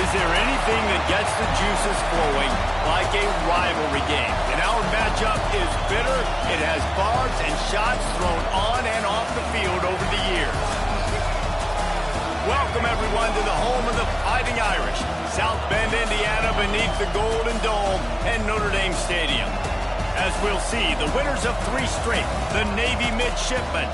Is there anything that gets the juices flowing like a rivalry game? And our matchup is bitter. It has barbs and shots thrown on and off the field over the years. Welcome, everyone, to the home of the Fighting Irish, South Bend, Indiana, beneath the Golden Dome and Notre Dame Stadium. As we'll see, the winners of 3 straight, the Navy Midshipmen,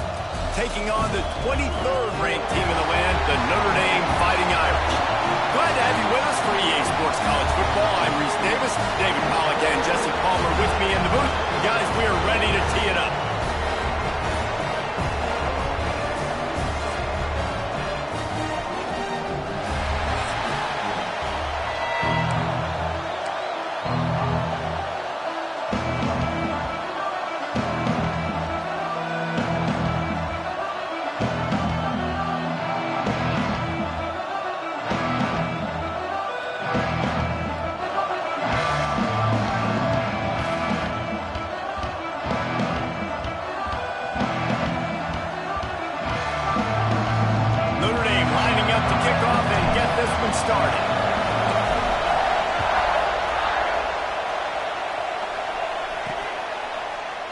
taking on the 23rd ranked team in the land, the Notre Dame Fighting Irish. Glad to have you with us for EA Sports College Football. I'm Reese Davis, David Pollack and Jesse Palmer with me in the booth. Guys, we are ready to tee it up.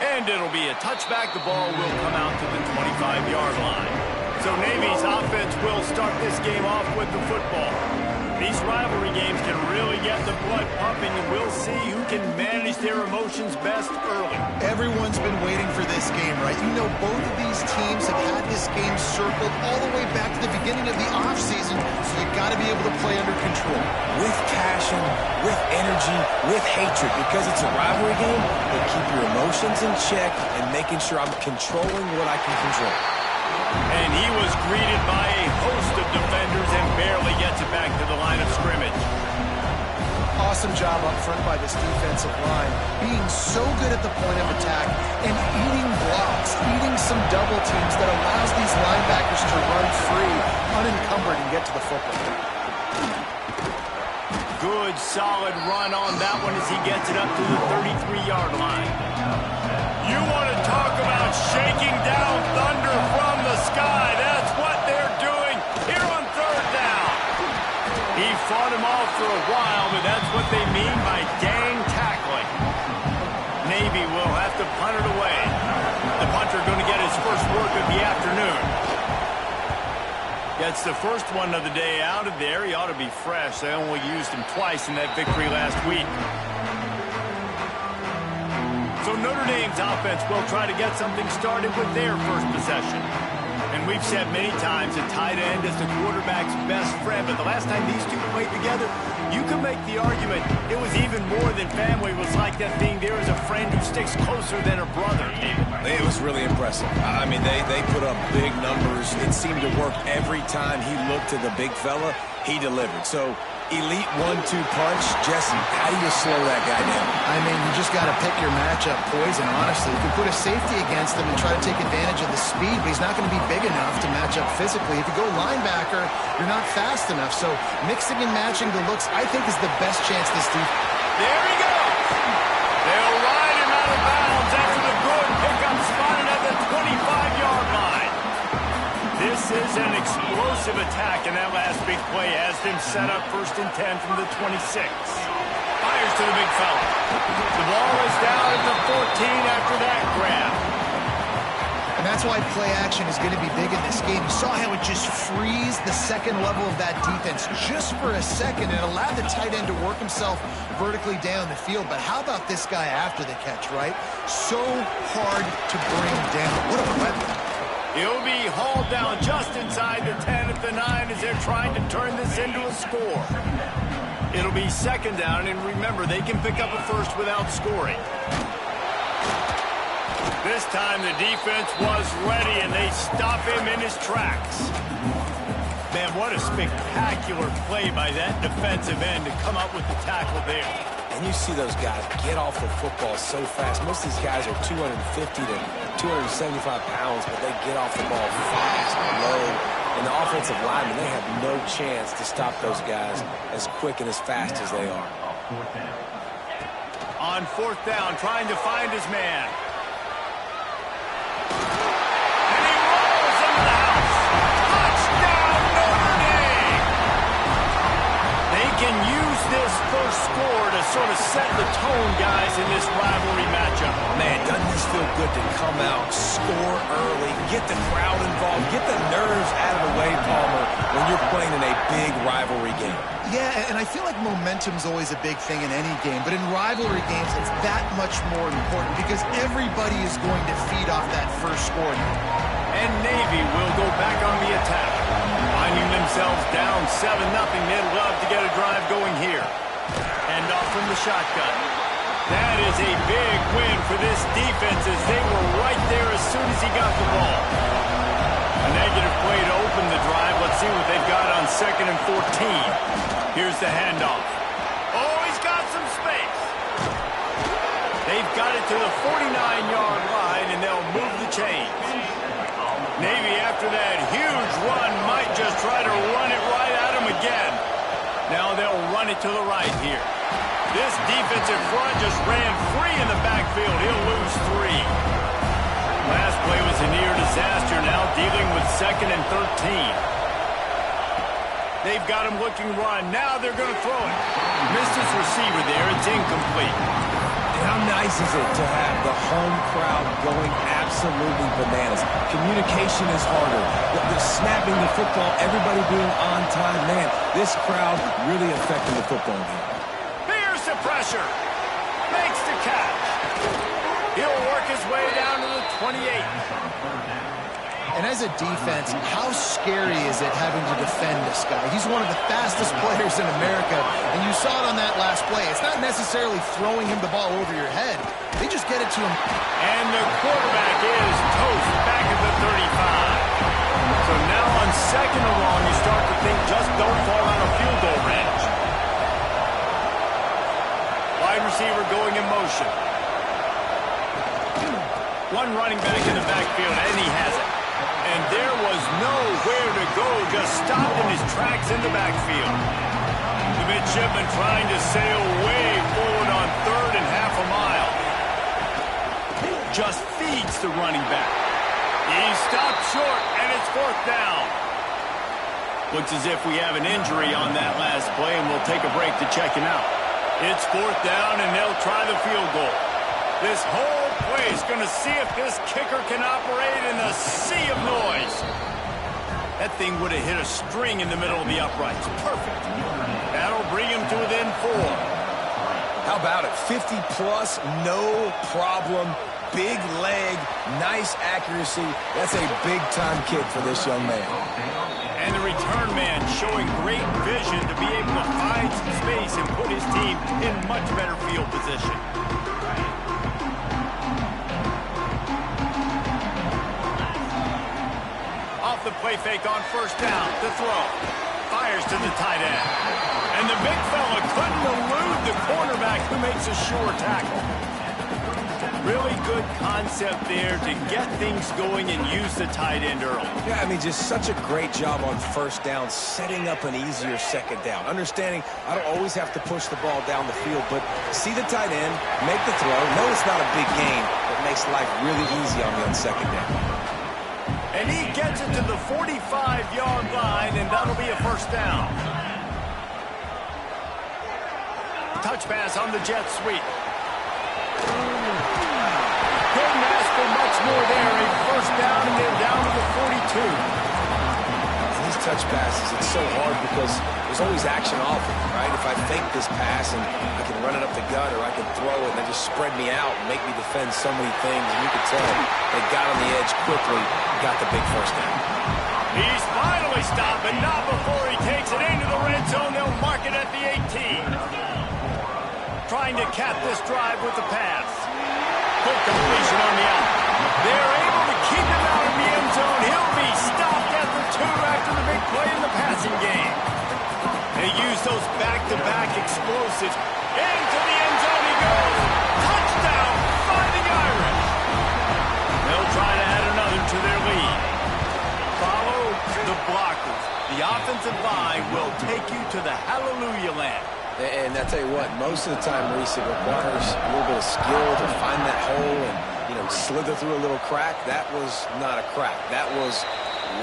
And it'll be a touchback. The ball will come out to the 25-yard line. So Navy's offense will start this game off with the football. These rivalry games can really get the blood pumping, and we'll see who can manage their emotions best early. Everyone's been waiting for this game, right? You know, both of these teams have had this game circled all the way back to the beginning of the offseason, so you got to be able to play under control. With passion, with energy, with hatred, because it's a rivalry game, they keep your emotions in check and making sure I'm controlling what I can control. And he was greeted by a host of defenders and barely gets it back to the line of scrimmage. Awesome job up front by this defensive line, being so good at the point of attack and eating blocks, eating some double teams that allows these linebackers to run free, unencumbered, and get to the football. Good, solid run on that one as he gets it up to the 33-yard line. You want to talk about shaking down thunder from the sky. That's what they're doing here on 3rd down. He fought him off for a while, but that's what they mean by gang tackling. Navy will have to punt it away. The punter going to get his first work of the afternoon. Gets the first one of the day out of there. He ought to be fresh. They only used him twice in that victory last week. So Notre Dame's offense will try to get something started with their first possession. And we've said many times a tight end is the quarterback's best friend, but the last time these two played together, you can make the argument it was even more than family. It was like that being there as a friend who sticks closer than a brother. It was really impressive. I mean, they put up big numbers. It seemed to work every time he looked to the big fella. He delivered. So elite 1-2 punch. Jesse, how do you slow that guy down? I mean, you just got to pick your matchup poison, honestly. You can put a safety against him and try to take advantage of the speed, but he's not going to be big enough to match up physically. If you go linebacker, you're not fast enough. So mixing and matching the looks, I think, is the best chance this team. There he goes. They'll ride him out of bounds after the good pickup spotted at the 25-yard line. This is an explosive attack, and that last big play has them set up 1st and 10 from the 26. Fires to the big fella. The ball is down at the 14 after that grab. And that's why play action is going to be big in this game. You saw how it just frees the second level of that defense just for a second and allowed the tight end to work himself vertically down the field. But how about this guy after the catch, right? So hard to bring down. What a weapon. He'll be hauled down just inside the 10 at the 9 as they're trying to turn this into a score. It'll be 2nd down, and remember, they can pick up a first without scoring. This time the defense was ready, and they stop him in his tracks. Man, what a spectacular play by that defensive end to come up with the tackle there. And you see those guys get off the football so fast. Most of these guys are 250 to 275 pounds, but they get off the ball fast, low. And the offensive linemen, they have no chance to stop those guys as quick and as fast as they are. On 4th down, trying to find his man. And he rolls into the house. Touchdown, Notre Dame! They good to come out, score early, get the crowd involved, get the nerves out of the way, Palmer, when you're playing in a big rivalry game. Yeah, and I feel like momentum's always a big thing in any game, but in rivalry games, it's that much more important because everybody is going to feed off that first score. And Navy will go back on the attack. Finding themselves down 7-0, they'd love to get a drive going here. And off from the shotgun. That is a big win for this defense as they were right there as soon as he got the ball. A negative play to open the drive. Let's see what they've got on 2nd and 14. Here's the handoff. Oh, he's got some space. They've got it to the 49-yard line, and they'll move the chains. Navy, after that huge run, might just try to run it right at him again. Now they'll run it to the right here. This defensive front just ran free in the backfield. He'll lose 3. Last play was a near disaster, now dealing with 2nd and 13. They've got him looking run. Now they're going to throw it. Missed his receiver there. It's incomplete. How nice is it to have the home crowd going absolutely bananas? Communication is harder. The snapping the football, everybody being on time. Man, this crowd really affecting the football game. Here's the pressure. Makes the catch. He'll work his way down to the 28. And as a defense, how scary is it having to defend this guy? He's one of the fastest players in America, and you saw it on that last play. It's not necessarily throwing him the ball over your head. They just get it to him. And the quarterback is toast back at the 35. So now on 2nd and long, you start to think just don't fall on a field goal range. Wide receiver going in motion. One running back in the backfield, and he has it. And there was nowhere to go, just stopped in his tracks in the backfield. The midshipman trying to sail way forward on 3rd and half a mile. Just feeds the running back. He stopped short, and it's 4th down. Looks as if we have an injury on that last play, and we'll take a break to check him out. It's 4th down, and they'll try the field goal. This whole play is going to see if this kicker can operate in the sea of noise. That thing would have hit a string in the middle of the uprights. Perfect. That'll bring him to within 4. How about it? 50-plus, no problem. Big leg, nice accuracy. That's a big-time kick for this young man. And the return man showing great vision to be able to find some space and put his team in much better field position. Off the play fake on 1st down. The throw. Fires to the tight end. And the big fella couldn't elude the cornerback who makes a sure tackle. Really good concept there to get things going and use the tight end early. Yeah, I mean, just such a great job on 1st down, setting up an easier 2nd down. Understanding I don't always have to push the ball down the field, but see the tight end, make the throw. No, it's not a big gain, but makes life really easy on me on 2nd down. And he gets it to the 45-yard line, and that'll be a 1st down. Touch pass on the jet sweep. Couldn't ask for much more there. A 1st down, and they're down to the 42. These touch passes, it's so hard because there's always action off it, right? If I fake this pass and I can run it up the gut or I can throw it and they just spread me out and make me defend so many things, and you can tell they got on the edge quickly, got the big 1st down. He's finally stopped, but not before he takes it into the red zone. They'll mark it at the 18. Trying to cap this drive with the pass. Good completion on the out. They're able to keep him out of the end zone. He'll be stopped at the 2 after the big play in the passing game. They use those back-to-back explosives. Into the end zone he goes. Touchdown, Fighting Irish. They'll try to add another to their lead. Follow the blockers. The offensive line will take you to the hallelujah land. And I tell you what, most of the time, Reese, it requires a little bit of skill to find that hole and, slither through a little crack. That was not a crack. That was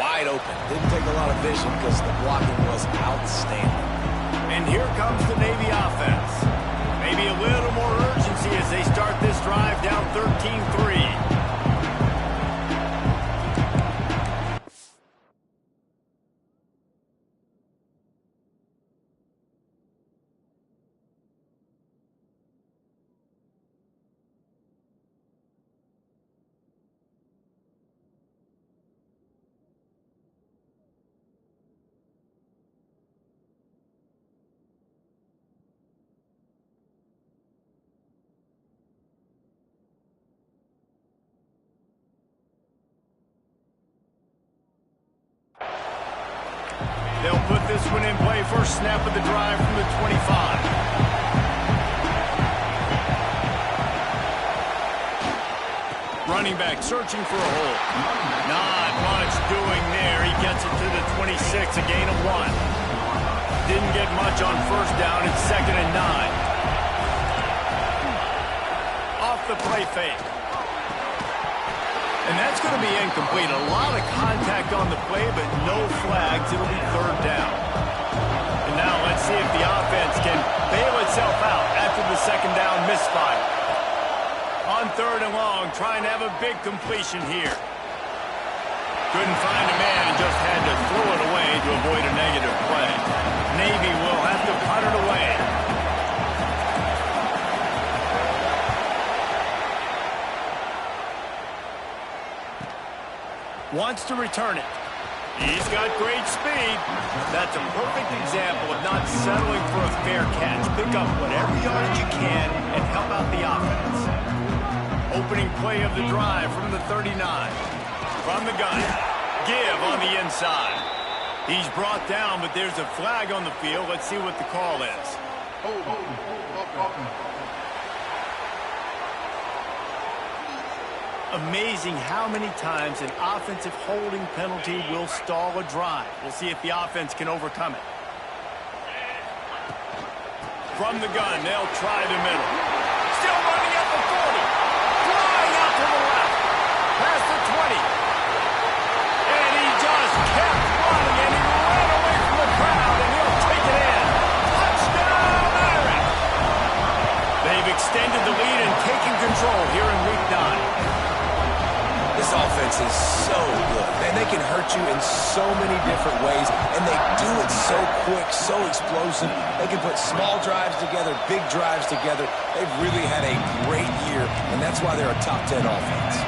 wide open. Didn't take a lot of vision because the blocking was outstanding. And here comes the Navy offense. Maybe a little more urgency as they start this drive down 13-3. They'll put this one in play. First snap of the drive from the 25. Running back searching for a hole. Not much doing there. He gets it to the 26, a gain of 1. Didn't get much on first down. It's 2nd and 9. Off the play fake. And that's going to be incomplete. A lot of contact on the play, but no flags. It'll be 3rd down. And now let's see if the offense can bail itself out after the 2nd down misfire. On 3rd and long, trying to have a big completion here. Couldn't find a man and just had to throw it away to avoid a negative play. Navy will have to punt it away. Wants to return it. He's got great speed. That's a perfect example of not settling for a fair catch. Pick up whatever yardage you can and help out the offense. Opening play of the drive from the 39. From the gun. Give on the inside. He's brought down, but there's a flag on the field. Let's see what the call is. Amazing how many times an offensive holding penalty will stall a drive. We'll see if the offense can overcome it. From the gun, they'll try the middle. Still running up the 40. Flying out to the left. Past the 20. And he just kept running, and he ran away from the crowd, and he'll take it in. Touchdown, Irish! They've extended the lead and taken control here in Week 9. This offense is so good. Man, they can hurt you in so many different ways, and they do it so quick, so explosive. They can put small drives together, big drives together. They've really had a great year, and that's why they're a top 10 offense.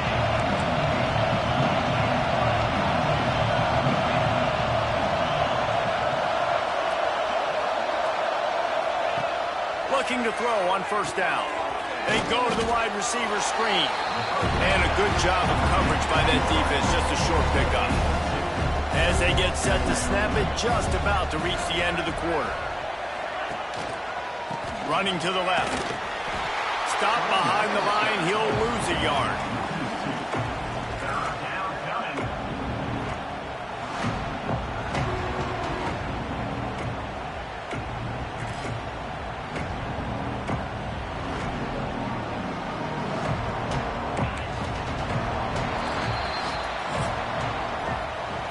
Looking to throw on first down. They go to the wide receiver screen. And a good job of coverage by that defense, just a short pickup. As they get set to snap it, just about to reach the end of the quarter. Running to the left. Stop behind the line, he'll lose a yard.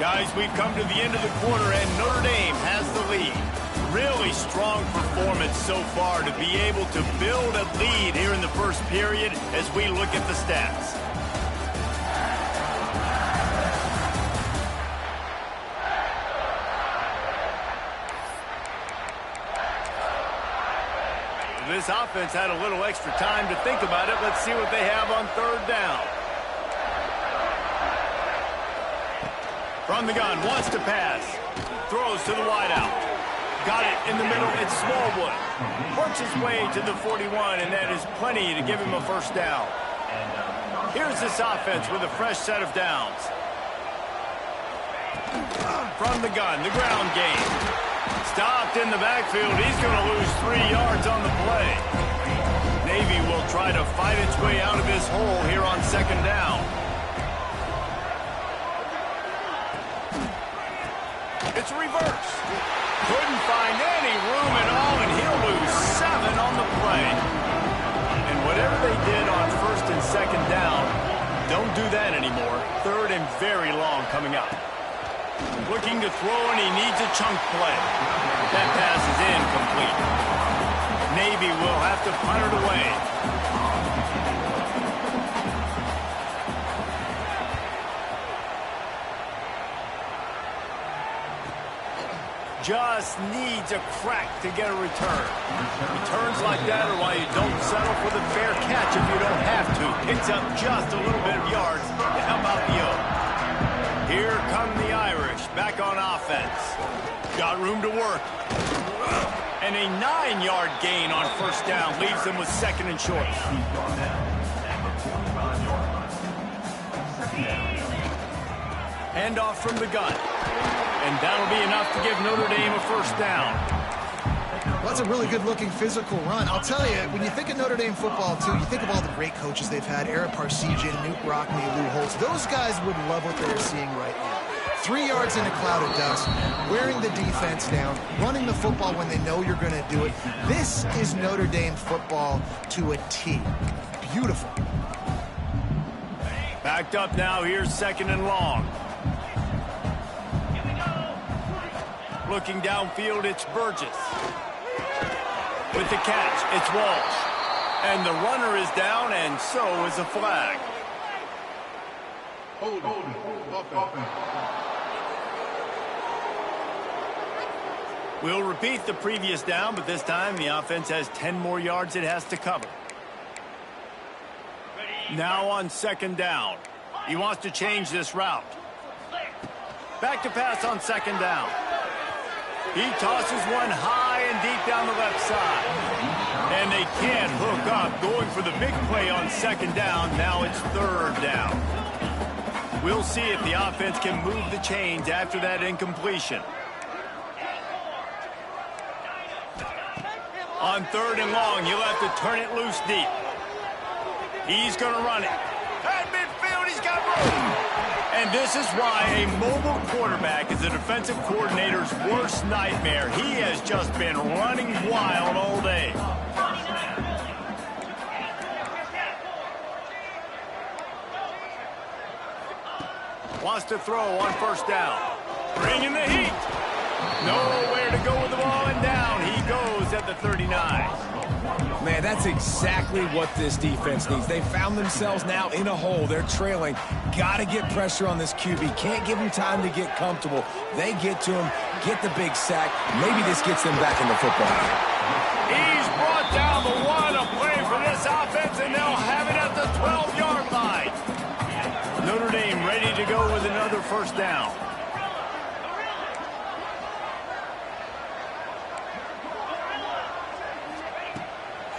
Guys, we've come to the end of the quarter, and Notre Dame has the lead. Really strong performance so far to be able to build a lead here in the first period as we look at the stats. This offense had a little extra time to think about it. Let's see what they have on 3rd down. From the gun, wants to pass. Throws to the wideout. Got it in the middle, it's Smallwood. Works his way to the 41, and that is plenty to give him a first down. Here's this offense with a fresh set of downs. From the gun, the ground game. Stopped in the backfield, he's going to lose 3 yards on the play. Navy will try to fight its way out of this hole here on 2nd down. It's a reverse. Couldn't find any room at all, and he'll lose 7 on the play. And whatever they did on 1st and 2nd down, don't do that anymore. 3rd and very long coming up. Looking to throw, and he needs a chunk play. That pass is incomplete. Navy will have to punt it away. Just needs a crack to get a return. Returns like that are why you don't settle for the fair catch if you don't have to. Picks up just a little bit of yards to help out the Oak. Here come the Irish back on offense. Got room to work. And a 9-yard gain on first down leaves them with 2nd and short. Handoff from the gun. and that'll be enough to give Notre Dame a first down. Well, that's a really good-looking physical run. I'll tell you, when you think of Notre Dame football, too, you think of all the great coaches they've had, Eric Parsegian, Newt Rockne, Lou Holtz. Those guys would love what they're seeing right now. 3 yards in a cloud of dust, wearing the defense down, running the football when they know you're going to do it. This is Notre Dame football to a T. Beautiful. Backed up now, here's 2nd and long. Looking downfield, it's Burgess. With the catch, it's Walsh. And the runner is down, and so is a flag. Hold on. We'll repeat the previous down, but this time the offense has 10 more yards it has to cover. Now on 2nd down. He wants to change this route. Back to pass on 2nd down. He tosses one high and deep down the left side. And they can't hook up, going for the big play on 2nd down. Now it's 3rd down. We'll see if the offense can move the chains after that incompletion. On 3rd and long, you'll have to turn it loose deep. He's going to run it. At midfield, he's got room. And this is why a mobile quarterback is a defensive coordinator's worst nightmare. He has just been running wild all day. Wants to throw on 1st down. Bringing the heat. Nowhere to go with the ball, and down he goes at the 39. Man, that's exactly what this defense needs. They found themselves now in a hole. They're trailing. Got to get pressure on this QB. Can't give him time to get comfortable. They get to him, get the big sack. Maybe this gets them back in the football game. He's brought down the one, a play for this offense, and they'll have it at the 12-yard line. Notre Dame ready to go with another 1st down.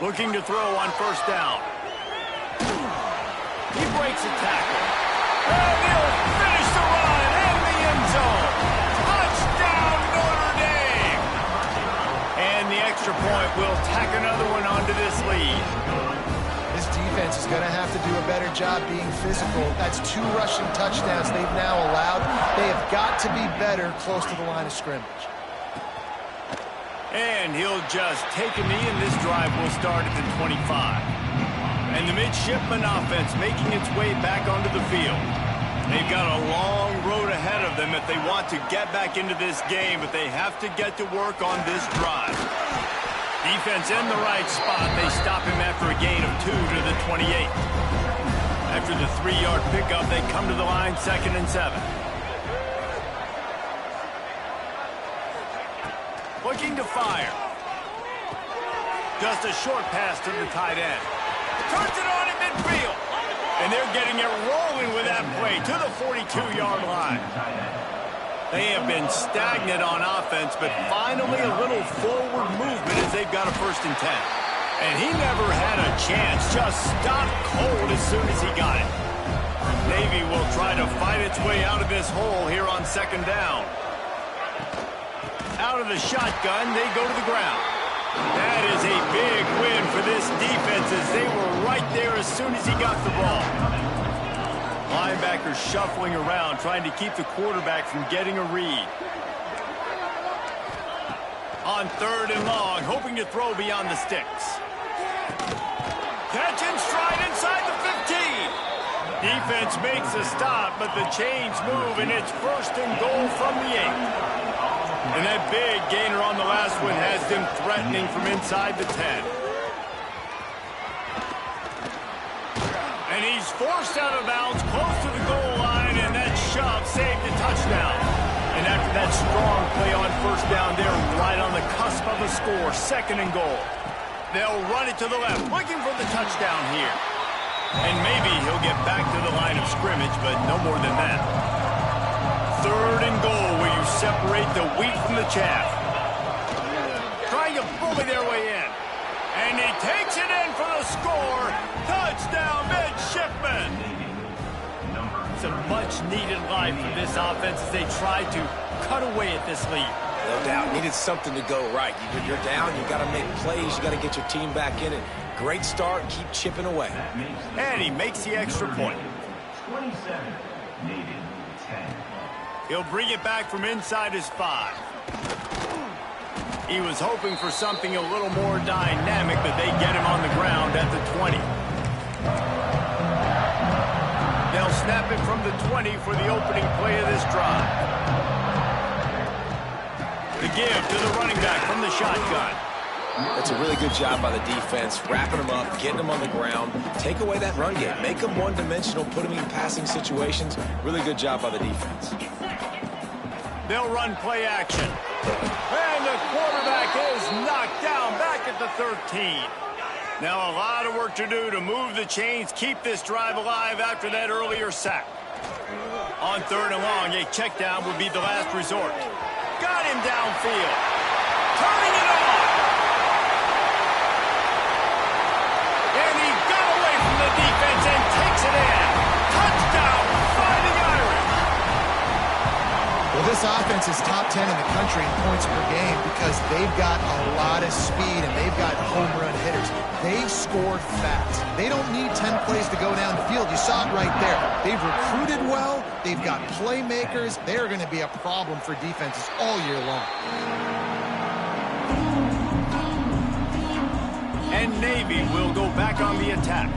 Looking to throw on 1st down. He breaks a tackle. And he'll finish the run in the end zone. Touchdown, Notre Dame! And the extra point will tack another one onto this lead. This defense is going to have to do a better job being physical. That's 2 rushing touchdowns they've now allowed. They have got to be better close to the line of scrimmage. And he'll just take a knee, and this drive will start at the 25. And the midshipman offense making its way back onto the field. They've got a long road ahead of them if they want to get back into this game, but they have to get to work on this drive. Defense in the right spot. They stop him after a gain of 2 to the 28. After the 3-yard pickup, they come to the line 2nd and 7. Looking to fire. Just a short pass to the tight end. Turns it on at midfield. And they're getting it rolling with that play to the 42-yard line. They have been stagnant on offense, but finally a little forward movement as they've got a 1st and 10. And he never had a chance. Just stopped cold as soon as he got it. Navy will try to fight its way out of this hole here on 2nd down. Out of the shotgun, they go to the ground. That is a big win for this defense as they were right there as soon as he got the ball. Linebackers shuffling around, trying to keep the quarterback from getting a read. On 3rd and long, hoping to throw beyond the sticks. Catch and stride inside the 15. Defense makes a stop, but the chains move, and it's 1st and goal from the 8. And that big gainer on the last one has them threatening from inside the 10. And he's forced out of bounds close to the goal line, and that shove saved a touchdown. And after that strong play on 1st down, they're right on the cusp of a score, 2nd and goal. They'll run it to the left, looking for the touchdown here. And maybe he'll get back to the line of scrimmage, but no more than that. 3rd and goal, where you separate the wheat from the chaff. Trying to bully their way in. And he takes it in for the score. Touchdown, midshipman. some much-needed life from this offense as they try to cut away at this lead. No doubt. Needed something to go right. You're down. You got to make plays. You got to get your team back in it. Great start. Keep chipping away. And he makes the extra point. 27, needed 10. He'll bring it back from inside his 5. He was hoping for something a little more dynamic, but they get him on the ground at the 20. They'll snap it from the 20 for the opening play of this drive. The give to the running back from the shotgun. That's a really good job by the defense, wrapping them up, getting them on the ground, take away that run game, make them one-dimensional, put them in passing situations. Really good job by the defense. They'll run play action. And the quarterback is knocked down back at the 13. Now a lot of work to do to move the chains, keep this drive alive after that earlier sack. On 3rd and long, a check down would be the last resort. Got him downfield. Turning it on. And he got away from the defense and takes it in. Touchdown, Fighting Irish. Well, this offense is top 10 in the country in points per game because they've got a lot of speed and they've got home run hitters. They score fast. They don't need 10 plays to go down the field. You saw it right there. They've recruited well. They've got playmakers. They're going to be a problem for defenses all year long. And Navy will go back on the attack.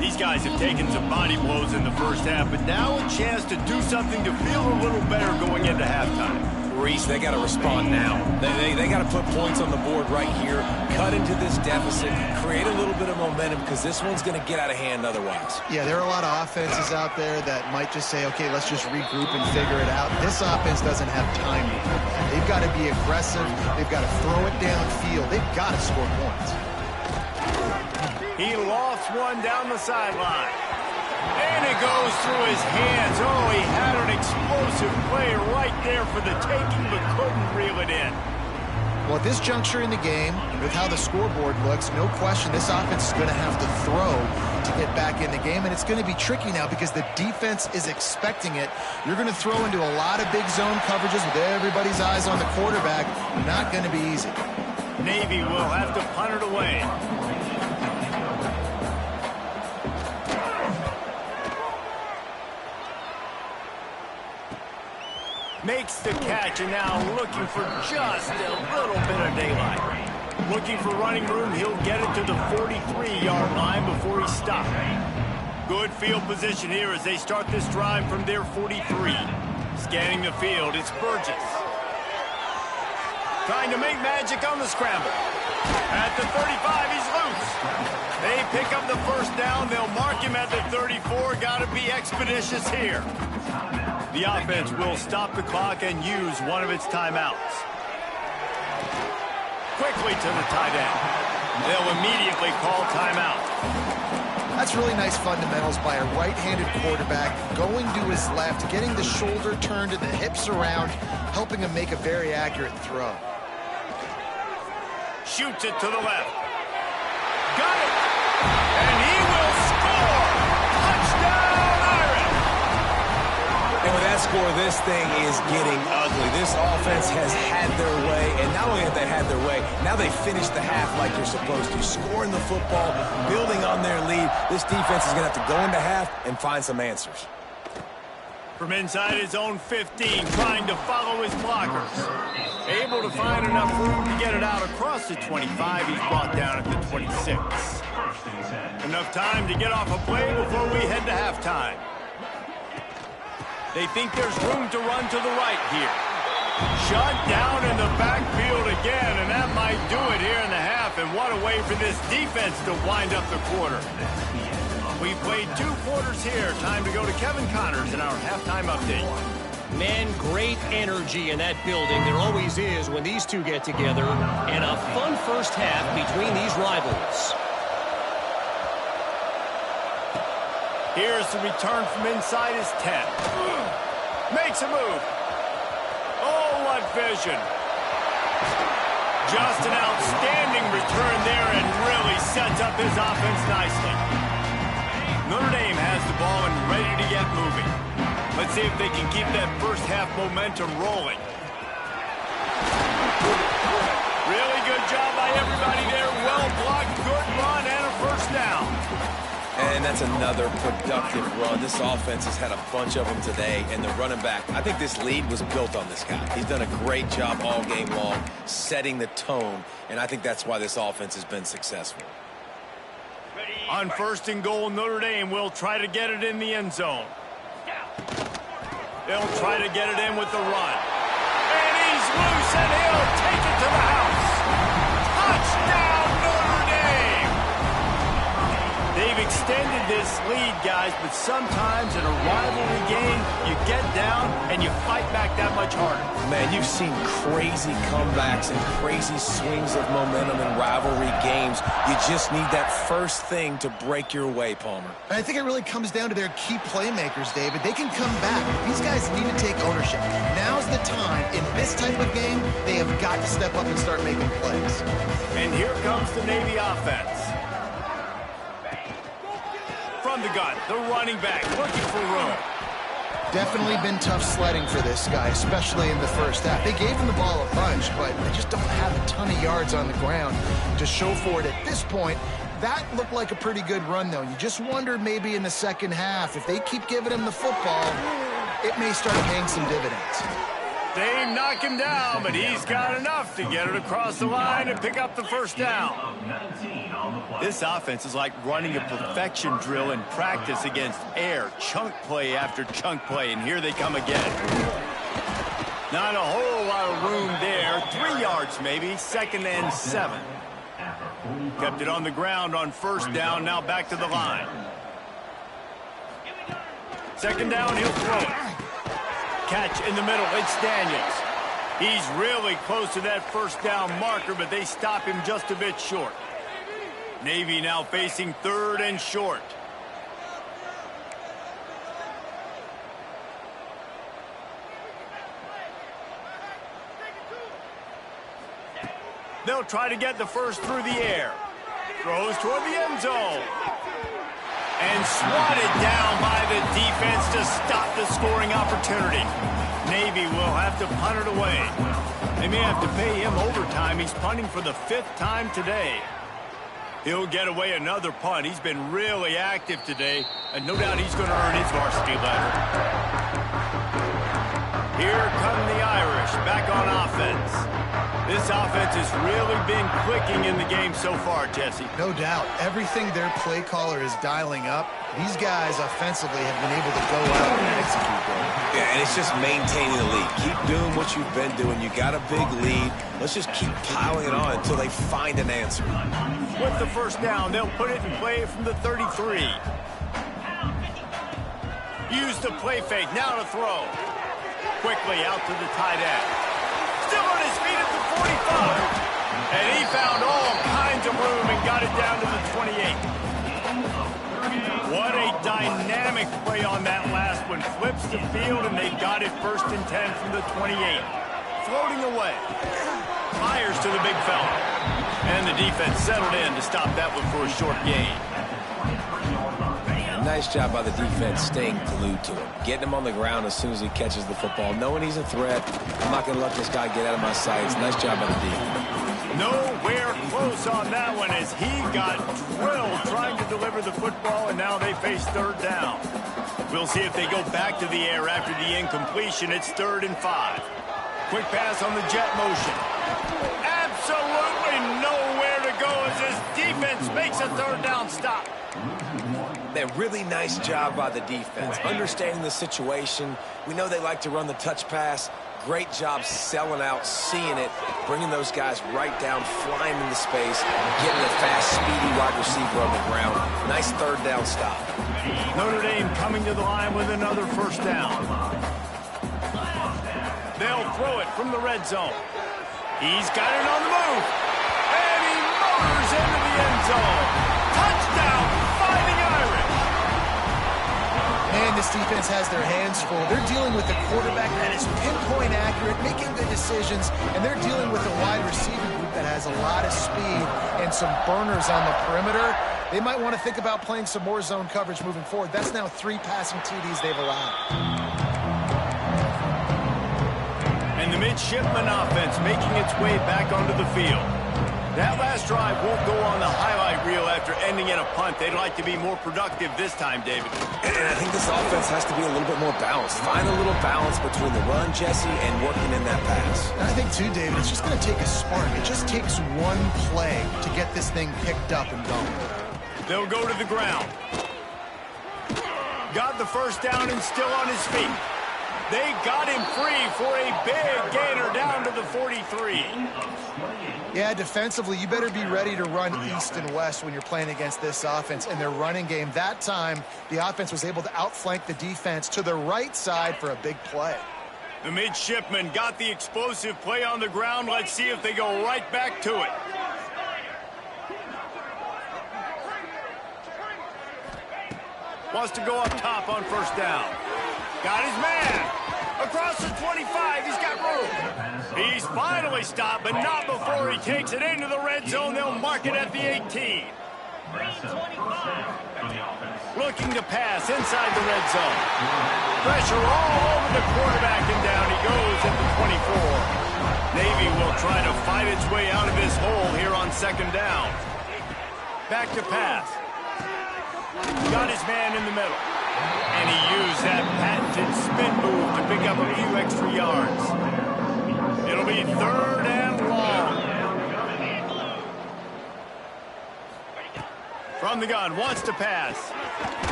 These guys have taken some body blows in the first half, but now a chance to do something to feel a little better going into halftime. Reese, they got to respond now. They got to put points on the board right here, cut into this deficit, create a little bit of momentum because this one's going to get out of hand otherwise. Yeah, there are a lot of offenses out there that might just say, okay, let's just regroup and figure it out. This offense doesn't have time to do that. They've got to be aggressive. They've got to throw it downfield. They've got to score points. He lost one down the sideline. And it goes through his hands. Oh, he had an explosive play right there for the taking, but couldn't reel it in. Well, at this juncture in the game, with how the scoreboard looks, no question this offense is going to have to throw to get back in the game, and it's going to be tricky now because the defense is expecting it. You're going to throw into a lot of big zone coverages with everybody's eyes on the quarterback. Not going to be easy. Navy will have to punt it away. Makes the catch, and now looking for just a little bit of daylight. Looking for running room, he'll get it to the 43-yard line before he stopped. Good field position here as they start this drive from their 43. Scanning the field, it's Burgess. Trying to make magic on the scramble. At the 35, he's loose. They pick up the first down. They'll mark him at the 34. Got to be expeditious here. The offense will stop the clock and use one of its timeouts. Quickly to the tight end. They'll immediately call timeout. That's really nice fundamentals by a right-handed quarterback, going to his left, getting the shoulder turned and the hips around, helping him make a very accurate throw. Shoots it to the left. Got it! And he will score! Touchdown, Irish! And with that score, this thing is getting ugly. This offense has had their way, and not only have they had their way, now they finished the half like they're supposed to, scoring the football, building on their lead. This defense is going to have to go into half and find some answers. From inside his own 15, trying to follow his blockers. Able to find enough room to get it out across the 25. He's brought down at the 26. Enough time to get off a play before we head to halftime. They think there's room to run to the right here. Shut down in the backfield again, and that might do it here in the half. And what a way for this defense to wind up the quarter. We played 2 quarters here. Time to go to Kevin Connors in our halftime update. Man, great energy in that building. There always is when these two get together. And a fun first half between these rivals. Here's the return from inside his 10. Makes a move. Oh, what vision. Just an outstanding return there and really sets up his offense nicely. Notre Dame has the ball and ready to get moving. Let's see if they can keep that first half momentum rolling. Really good job by everybody there. Well blocked, good run, and a first down. And that's another productive run. This offense has had a bunch of them today, and the running back, I think this lead was built on this guy. He's done a great job all game long, setting the tone, and I think that's why this offense has been successful. On 1st and goal, Notre Dame will try to get it in the end zone. They'll try to get it in with the run. And he's loose, and he'll take it to the house. Touchdown, Notre Dame! They've extended this lead, guys, but sometimes in a rivalry game, you get down and you fight back that much harder. Man, you've seen crazy comebacks and crazy swings of momentum in rivalry games. You just need that first thing to break your way, Palmer. I think it really comes down to their key playmakers, David. They can come back. These guys need to take ownership. Now's the time. In this type of game, they have got to step up and start making plays. And here comes the Navy offense. From the gun, the running back looking for room. Definitely been tough sledding for this guy, especially in the first half. They gave him the ball a bunch, but they just don't have a ton of yards on the ground to show for it at this point. That looked like a pretty good run, though. You just wonder maybe in the second half, if they keep giving him the football, it may start paying some dividends. They knock him down, but he's got enough to get it across the line and pick up the first down. This offense is like running a perfection drill in practice against air, chunk play after chunk play, and here they come again. Not a whole lot of room there. 3 yards maybe, 2nd and 7. Kept it on the ground on 1st down, now back to the line. 2nd down, he'll throw it. Catch in the middle, it's Daniels. He's really close to that 1st down marker, but they stop him just a bit short. Navy now facing 3rd and short. They'll try to get the first through the air. Throws toward the end zone. And swatted down by the defense to stop the scoring opportunity. Navy will have to punt it away. They may have to pay him overtime. He's punting for the 5th time today. He'll get away another punt. He's been really active today, and no doubt he's going to earn his varsity letter. Here come the Irish back on offense. This offense has really been clicking in the game so far, Jesse. No doubt. Everything their play caller is dialing up, these guys offensively have been able to go out and execute them. Yeah, and it's just maintaining the lead. Keep doing what you've been doing. You got a big lead. Let's just keep piling it on until they find an answer. With the 1st down, they'll put it in play from the 33. Use the play fake, now to throw. Quickly out to the tight end. Still on his feet at the 45. And he found all kinds of room and got it down to the 28. What a dynamic play on that last one. Flips the field, and they got it 1st and 10 from the 28. Floating away. Fires to the big fella. And the defense settled in to stop that one for a short gain. Nice job by the defense staying glued to him. Getting him on the ground as soon as he catches the football. Knowing he's a threat. I'm not going to let this guy get out of my sights. Nice job by the defense. Nowhere close on that one as he got drilled trying to deliver the football, and now they face 3rd down. We'll see if they go back to the air after the incompletion. It's 3rd and 5. Quick pass on the jet motion. Absolutely nowhere to go as this defense makes a 3rd down stop. A really nice job by the defense, understanding the situation. We know they like to run the touch pass. Great job selling out, seeing it, bringing those guys right down, flying into space, getting a fast, speedy wide receiver on the ground. Nice 3rd down stop. Notre Dame coming to the line with another 1st down. They'll throw it from the red zone. He's got it on the move. And he motors into the end zone. Touchdown, Fighting Irish. And this defense has their hands full. They're dealing with a quarterback that is pinpoint accurate, making good decisions, and they're dealing with a wide receiver group that has a lot of speed and some burners on the perimeter. They might want to think about playing some more zone coverage moving forward. That's now 3 passing TDs they've allowed. midshipman offense making its way back onto the field. That last drive won't go on the highlight reel after ending in a punt. They'd like to be more productive this time, David. And I think this offense has to be a little bit more balanced. Find a little balance between the run, Jesse, and working in that pass. And I think, too, David, it's just going to take a spark. It just takes one play to get this thing picked up and going. They'll go to the ground. Got the first down and still on his feet. They got him free for a big gainer down to the 43. Yeah, defensively, you better be ready to run east and west when you're playing against this offense and their running game. That time, the offense was able to outflank the defense to the right side for a big play. The midshipman got the explosive play on the ground. Let's see if they go right back to it. Wants to go up top on first down. Got his man. Across the 25, he's got room. He's finally stopped, but not before he takes it into the red zone. They'll mark it at the 18. Looking to pass inside the red zone. Pressure all over the quarterback, and down he goes at the 24. Navy will try to fight its way out of this hole here on second down. Back to pass. Got his man in the middle. And he used that patented spin move to pick up a few extra yards. It'll be third and long. From the gun, wants to pass.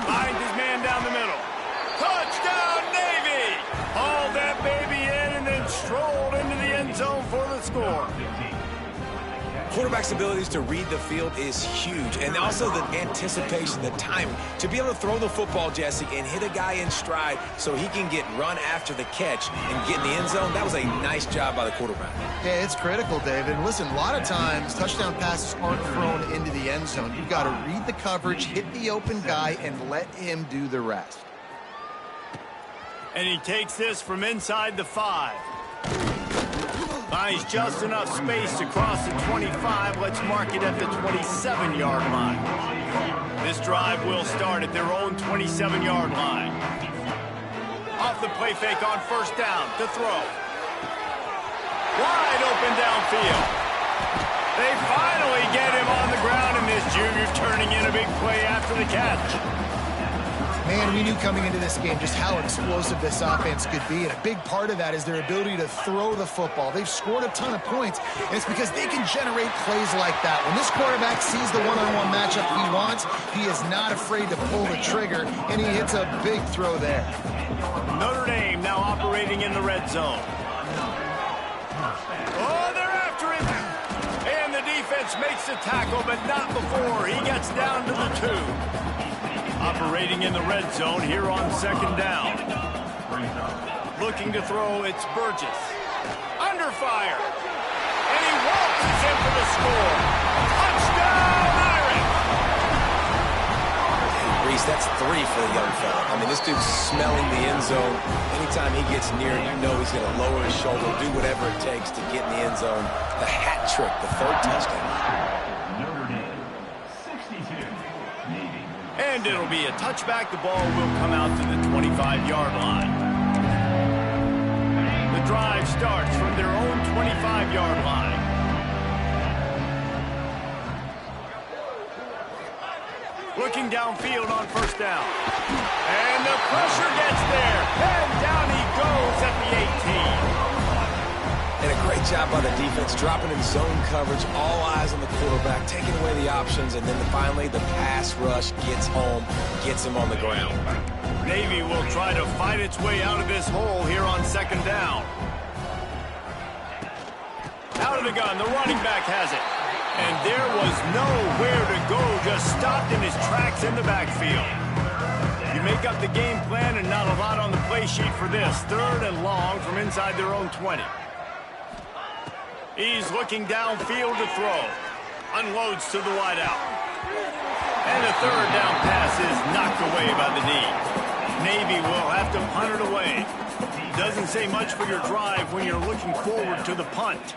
Finds his man down the middle. Touchdown, Navy! Hauled that baby in and then strolled into the end zone for the score. Quarterback's abilities to read the field is huge, and also the anticipation, the timing. To be able to throw the football, Jesse, and hit a guy in stride so he can get run after the catch and get in the end zone, that was a nice job by the quarterback. Yeah, it's critical, David. Listen, a lot of times touchdown passes aren't thrown into the end zone. You've got to read the coverage, hit the open guy, and let him do the rest. And he takes this from inside the 5. Finds just enough space to cross the 25. Let's mark it at the 27-yard line. This drive will start at their own 27-yard line. Off the play fake on first down to throw. Wide open downfield. They finally get him on the ground, and this junior turning in a big play after the catch. Man, we knew coming into this game just how explosive this offense could be, and a big part of that is their ability to throw the football. They've scored a ton of points, and it's because they can generate plays like that. When this quarterback sees the one-on-one matchup he wants, he is not afraid to pull the trigger, and he hits a big throw there. Notre Dame now operating in the red zone. Oh, they're after him! And the defense makes the tackle, but not before he gets down to the 2. Operating in the red zone here on second down. Looking to throw, it's Burgess. Under fire. And he waltzes in for the score. Touchdown, Irish! Reese, that's 3 for the young fella. I mean, this dude's smelling the end zone. Anytime he gets near, you know he's going to lower his shoulder, do whatever it takes to get in the end zone. The hat trick, the 3rd touchdown. And it'll be a touchback. The ball will come out to the 25-yard line. The drive starts from their own 25-yard line. Looking downfield on first down. And the pressure gets there. And down he goes at the 18. And a great job by the defense, dropping in zone coverage, all eyes on the quarterback, taking away the options, and then finally the pass rush gets home, gets him on the ground. Navy will try to fight its way out of this hole here on second down. Out of the gun, the running back has it. And there was nowhere to go, just stopped in his tracks in the backfield. You make up the game plan and not a lot on the play sheet for this. Third and long from inside their own 20. He's looking downfield to throw. Unloads to the wideout. And a third down pass is knocked away by the D. Navy will have to punt it away. Doesn't say much for your drive when you're looking forward to the punt.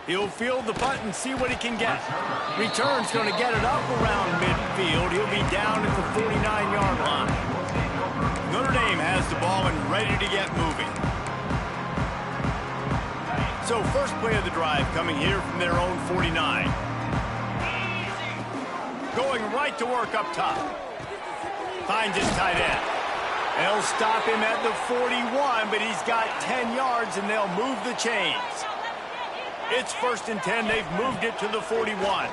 He'll field the punt and see what he can get. Return's going to get it up around midfield. He'll be down at the 49-yard line. Notre Dame has the ball and ready to get moving. So first play of the drive coming here from their own 49. Going right to work up top. Finds his tight end. They'll stop him at the 41, but he's got 10 yards, and they'll move the chains. It's 1st and 10. They've moved it to the 41.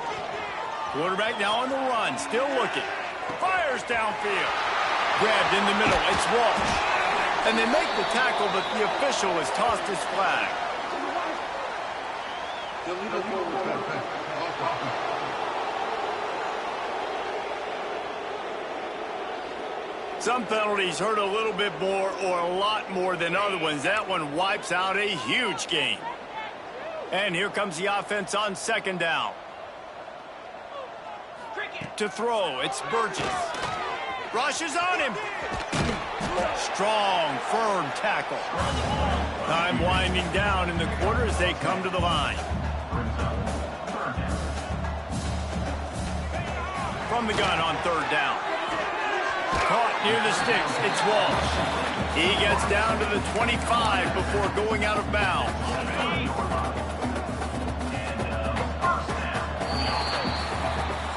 Quarterback now on the run, still looking. Fires downfield. Grabbed in the middle. It's Walsh. And they make the tackle, but the official has tossed his flag. Some penalties hurt a little bit more or a lot more than other ones. That one wipes out a huge game. And here comes the offense on 2nd down. To throw, it's Burgess. Rushes on him. Strong, firm tackle. Time winding down in the quarter as they come to the line. From the gun on 3rd down. Caught near the sticks. It's Walsh. He gets down to the 25 before going out of bounds.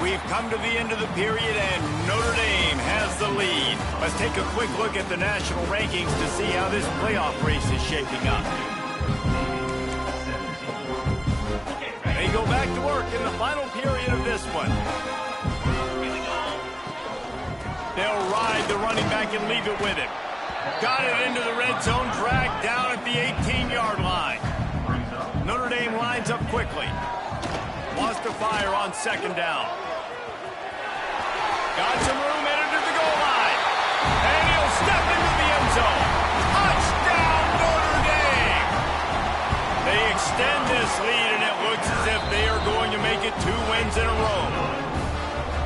We've come to the end of the period, and Notre Dame has the lead. Let's take a quick look at the national rankings to see how this playoff race is shaping up. They go back to work in the final period of this one. They'll ride the running back and leave it with him. Got it into the red zone, dragged down at the 18-yard line. Notre Dame lines up quickly. Wants to fire on 2nd down. Got some room, headed to the goal line. And he'll step into the end zone. Touchdown, Notre Dame! They extend this lead, and it looks as if they are going to make it 2 wins in a row.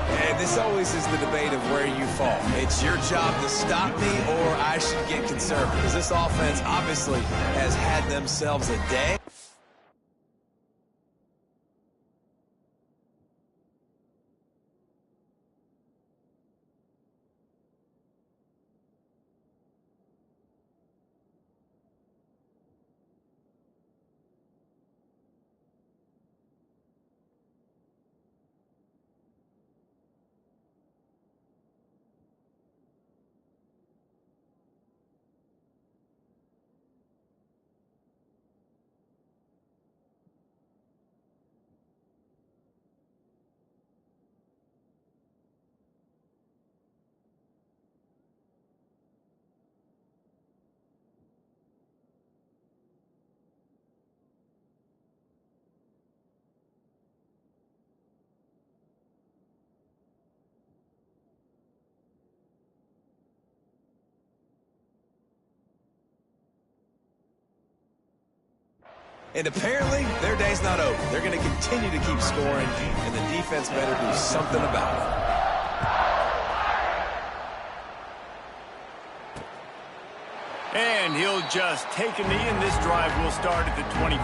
And this always is the debate of where you fall. It's your job to stop me, or I should get conservative. Because this offense obviously has had themselves a day. And apparently, their day's not over. They're going to continue to keep scoring, and the defense better do something about it. And he'll just take a knee, and this drive will start at the 25.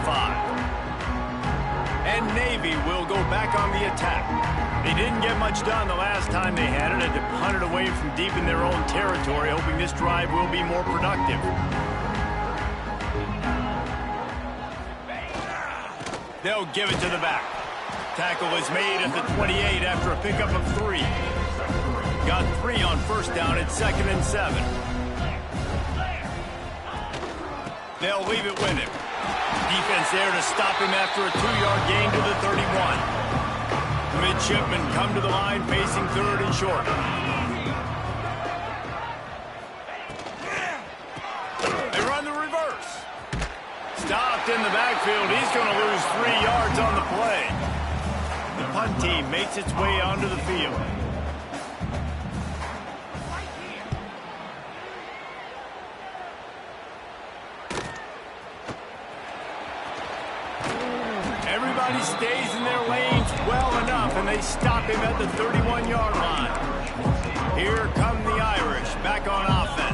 And Navy will go back on the attack. They didn't get much done the last time they had it. Had to punt it away from deep in their own territory, hoping this drive will be more productive. They'll give it to the back. Tackle is made at the 28 after a pickup of 3. Got 3 on 1st down at 2nd and 7. They'll leave it with him. Defense there to stop him after a 2-yard gain to the 31. Midshipmen come to the line facing 3rd and short. They run the reverse. Stopped in the backfield. He's going to lose 3 yards on the play. The punt team makes its way onto the field. Everybody stays in their lanes well enough, and they stop him at the 31-yard line. Here come the Irish back on offense.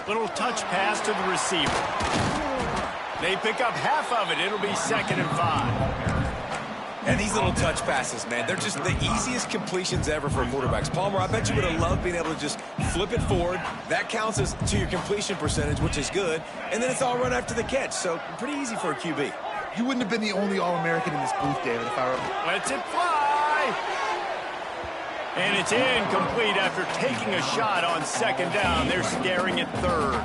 Little touch pass to the receiver. They pick up half of it. It'll be 2nd and 5. And these little touch passes, man, they're just the easiest completions ever for quarterbacks. Palmer, I bet you would have loved being able to just flip it forward. That counts as to your completion percentage, which is good. And then it's all run after the catch, so pretty easy for a QB. You wouldn't have been the only All-American in this booth, David, if I were... Lets it fly! And it's incomplete after taking a shot on second down. They're staring at third.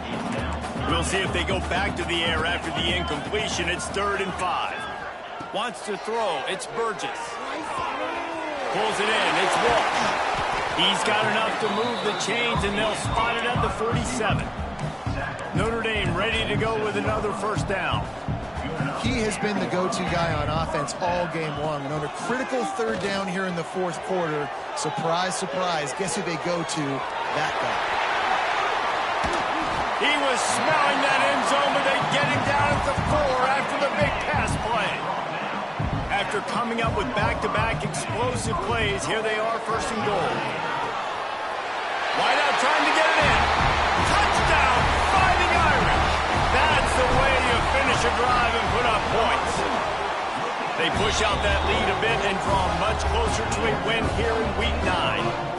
We'll see if they go back to the air after the incompletion. It's 3rd and 5. Wants to throw. It's Burgess. Pulls it in. It's Walsh. He's got enough to move the chains, and they'll spot it at the 47. Notre Dame ready to go with another first down. He has been the go-to guy on offense all game long. And on a critical 3rd down here in the 4th quarter, surprise, surprise, guess who they go to? That guy. He was smelling that end zone, but they get him down at the 4 after the big pass play. After coming up with back-to-back explosive plays, here they are, 1st and goal. Wide out trying to get it in. Touchdown, Fighting Irish. That's the way you finish a drive and put up points. They push out that lead a bit and draw much closer to a win here in Week 9.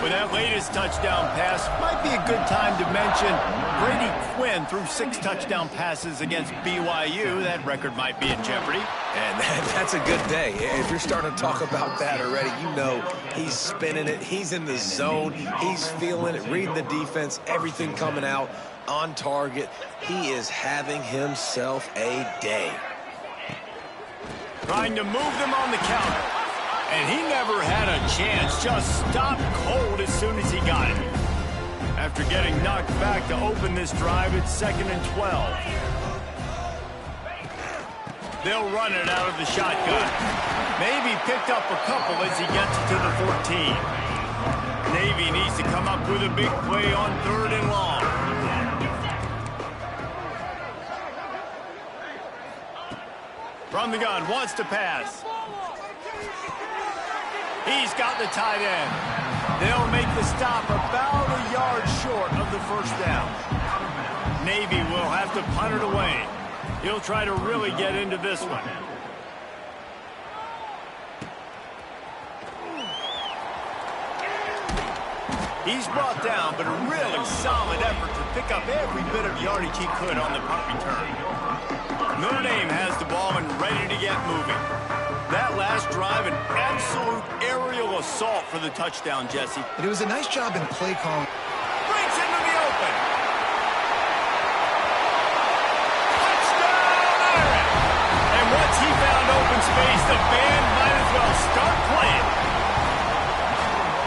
With that latest touchdown pass, might be a good time to mention Brady Quinn threw 6 touchdown passes against BYU. That record might be in jeopardy. And that's a good day. If you're starting to talk about that already, you know he's spinning it. He's in the zone. He's feeling it, reading the defense, everything coming out on target. He is having himself a day. Trying to move them on the counter. And he never had a chance, just stopped cold as soon as he got it. After getting knocked back to open this drive, it's 2nd and 12. They'll run it out of the shotgun. Maybe picked up a couple as he gets to the 14. Navy needs to come up with a big play on 3rd and long. From the gun, wants to pass. He's got the tight end. They'll make the stop about a yard short of the 1st down. Navy will have to punt it away. He'll try to really get into this one. He's brought down, but a really solid effort to pick up every bit of yardage he could on the punt return. Notre Dame has the ball and ready to get moving. That last drive, an absolute aerial assault for the touchdown, Jesse. And it was a nice job in play calling. Breaks into the open. Touchdown, Irish! And once he found open space, the band might as well start playing.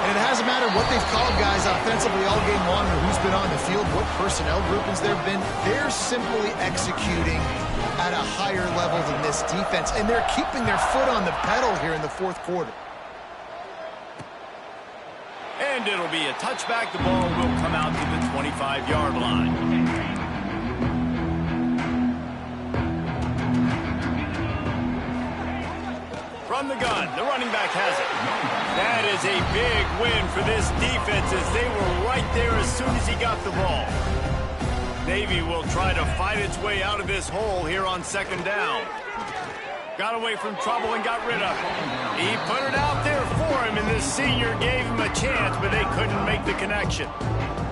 And it hasn't mattered what they've called guys offensively all game long or who's been on the field, what personnel groupings there have been. They're simply executing at a higher level than this defense, and they're keeping their foot on the pedal here in the 4th quarter. And it'll be a touchback. The ball will come out to the 25-yard line. From the gun, the running back has it. That is a big win for this defense as they were right there as soon as he got the ball. Navy will try to fight its way out of this hole here on 2nd down. Got away from trouble and got rid of it. He put it out there for him, and this senior gave him a chance, but they couldn't make the connection.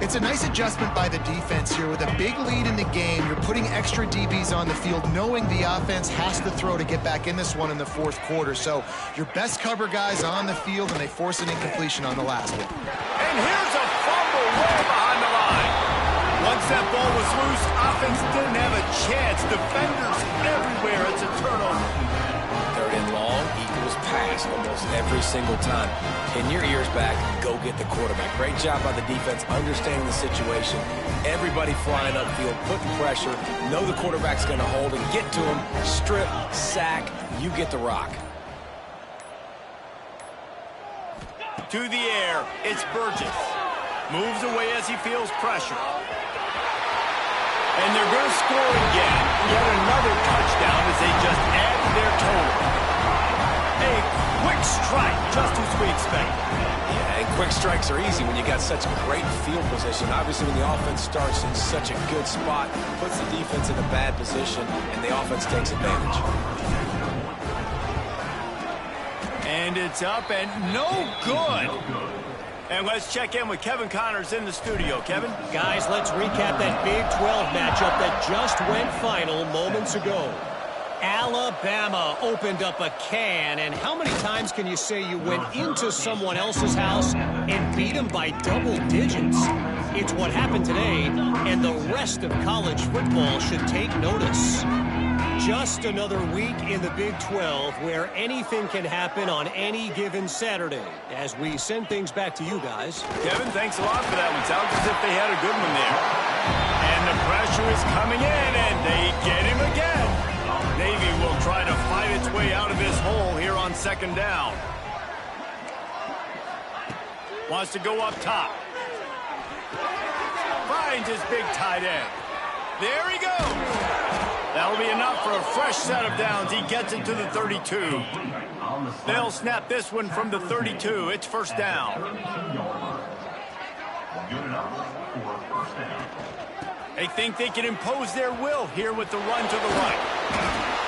It's a nice adjustment by the defense here. With a big lead in the game, you're putting extra DBs on the field, knowing the offense has to throw to get back in this one in the 4th quarter. So your best cover guys on the field, and they force an incompletion on the last one. And here's a fumble way behind the line. Once that ball was loose, offense didn't have a chance. Defenders everywhere. It's a turnover. 3rd and long equals pass almost every single time. Pin your ears back, go get the quarterback. Great job by the defense, understanding the situation. Everybody flying upfield, putting pressure, know the quarterback's going to hold and get to him, strip, sack, you get the rock. To the air, it's Burgess. Moves away as he feels pressure. And they're going to score again. Yet another touchdown as they just add to their total. A quick strike, just as we expected. Yeah, and quick strikes are easy when you got such great field position. Obviously, when the offense starts in such a good spot, puts the defense in a bad position, and the offense takes advantage. And it's up and no good. And let's check in with Kevin Connors in the studio. Kevin? Guys, let's recap that Big 12 matchup that just went final moments ago. Alabama opened up a can, and how many times can you say you went into someone else's house and beat them by double digits? It's what happened today, and the rest of college football should take notice. Just another week in the Big 12 where anything can happen on any given Saturday. As we send things back to you guys. Kevin, thanks a lot for that one. Sounds as if they had a good one there. And the pressure is coming in, and they get him again. Navy will try to fight its way out of this hole here on second down. Wants to go up top. Finds his big tight end. There he goes. That'll be enough for a fresh set of downs. He gets it to the 32. They'll snap this one from the 32. It's first down. They think they can impose their will here with the run to the right.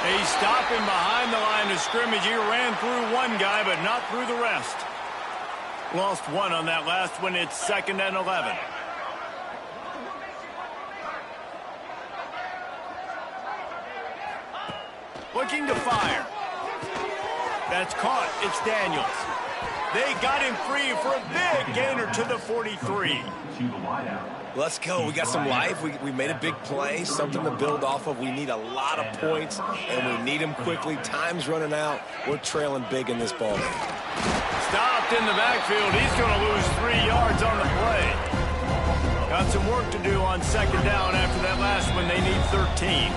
They stop him behind the line of scrimmage. He ran through one guy, but not through the rest. Lost one on that last one. It's 2nd and 11. Looking to fire. That's caught. It's Daniels. They got him free for a big gainer to the 43. Let's go. We got some life. We made a big play, something to build off of. We need a lot of points, and we need them quickly. Time's running out. We're trailing big in this ball game. Stopped in the backfield. He's going to lose 3 yards on the play. Got some work to do on second down after that last one. They need 13.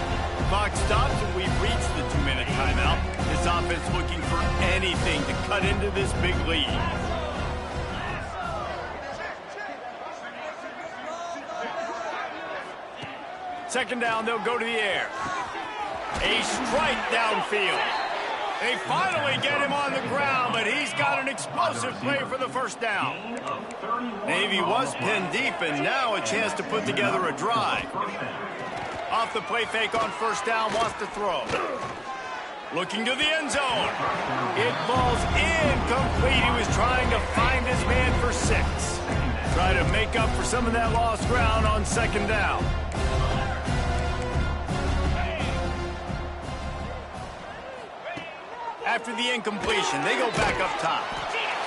Clock stops, and we've reached the 2-minute timeout. This offense looking for anything to cut into this big lead. Second down, they'll go to the air. A strike downfield. They finally get him on the ground, but he's got an explosive play for the first down. Navy was pinned deep, and now a chance to put together a drive. Off the play fake on first down, wants to throw. Looking to the end zone. It falls incomplete. He was trying to find his man for 6. Try to make up for some of that lost ground on second down. After the incompletion, they go back up top.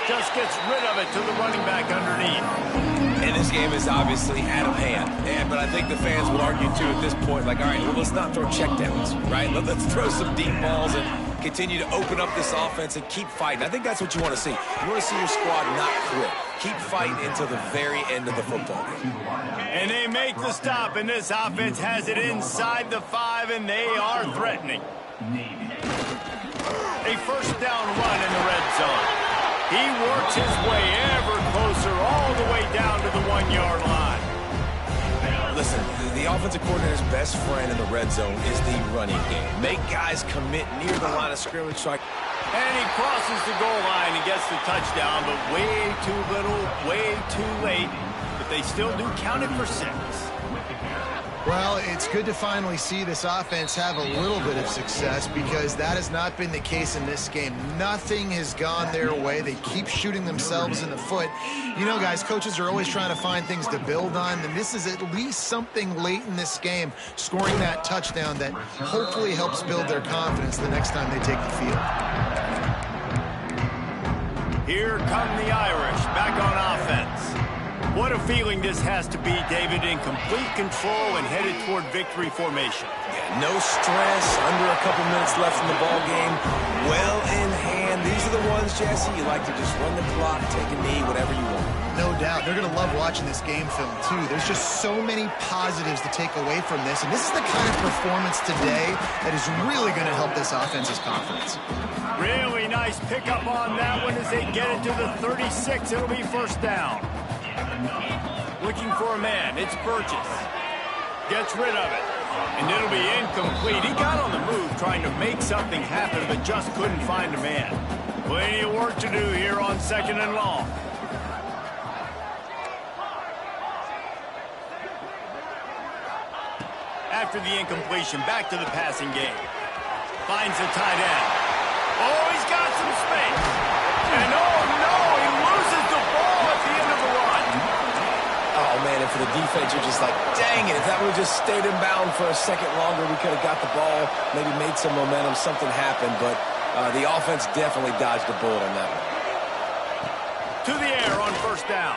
Just gets rid of it to the running back underneath. And this game is obviously out of hand. But I think the fans would argue, too, at this point, like, all right, well, let's not throw checkdowns, right? Let's throw some deep balls and continue to open up this offense and keep fighting. I think that's what you want to see. You want to see your squad not quit. Keep fighting until the very end of the football game. And they make the stop, and this offense has it inside the 5, and they are threatening. A first down run in the red zone. He works his way ever closer all the way down to the 1-yard line. Listen, the offensive coordinator's best friend in the red zone is the running game. Make guys commit near the line of scrimmage. And he crosses the goal line and gets the touchdown, but way too little, way too late. But they still do count it for 6. Well, it's good to finally see this offense have a little bit of success because that has not been the case in this game. Nothing has gone their way. They keep shooting themselves in the foot. You know, guys, coaches are always trying to find things to build on, and this is at least something late in this game, scoring that touchdown that hopefully helps build their confidence the next time they take the field. Here come the Irish back on offense. What a feeling this has to be, David, in complete control and headed toward victory formation. Yeah, no stress, under a couple minutes left in the ball game. Well in hand. These are the ones, Jesse, you like to just run the clock, take a knee, whatever you want. No doubt. They're going to love watching this game film, too. There's just so many positives to take away from this, and this is the kind of performance today that is really going to help this offense's confidence. Really nice pickup on that one as they get it to the 36. It'll be first down. Looking for a man. It's Burgess. Gets rid of it. And it'll be incomplete. He got on the move trying to make something happen, but just couldn't find a man. Plenty of work to do here on second and long. After the incompletion, back to the passing game. Finds the tight end. Oh, he's got some space. the defense are just like, dang it, if that would have just stayed in bound for a second longer, we could have got the ball, maybe made some momentum, something happened, but the offense definitely dodged a bullet on that one. To the air on first down.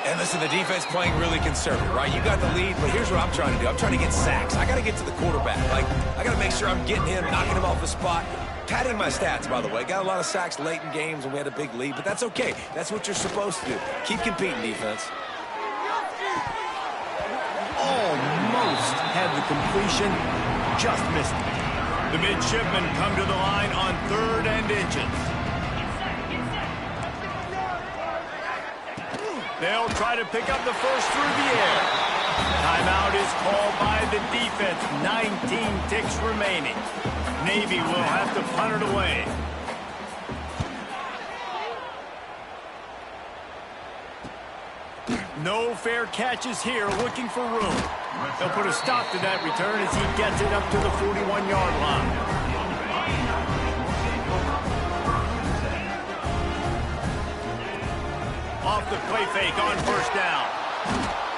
And listen, the defense playing really conservative, right? You got the lead, but here's what I'm trying to do. I'm trying to get sacks. I got to get to the quarterback. Like, I got to make sure I'm getting him, knocking him off the spot. Padding my stats, by the way. Got a lot of sacks late in games when we had a big lead, but that's okay. That's what you're supposed to do. Keep competing, defense. Almost had the completion, just missed it. The midshipmen come to the line on 3rd and inches. They'll try to pick up the first through the air. Timeout is called by the defense. 19 ticks remaining. Navy will have to punt it away. No fair catches here, looking for room. They'll put a stop to that return as he gets it up to the 41-yard line. Off the play fake on first down.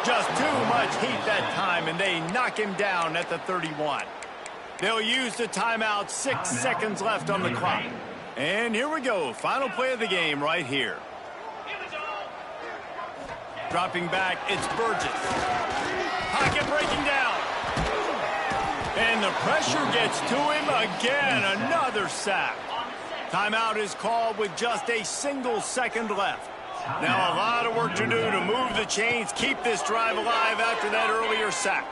Just too much heat that time, and they knock him down at the 31. They'll use the timeout. 6 seconds left on the clock. And here we go. Final play of the game right here. Dropping back, it's Burgess. Pocket breaking down. And the pressure gets to him again. Another sack. Timeout is called with just a single second left. Now a lot of work to do to move the chains, keep this drive alive after that earlier sack.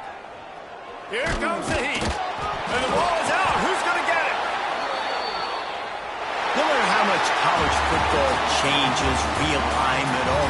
Here comes the heat. And the ball is out. Who's going to get it? No matter how much college football changes, realignment, all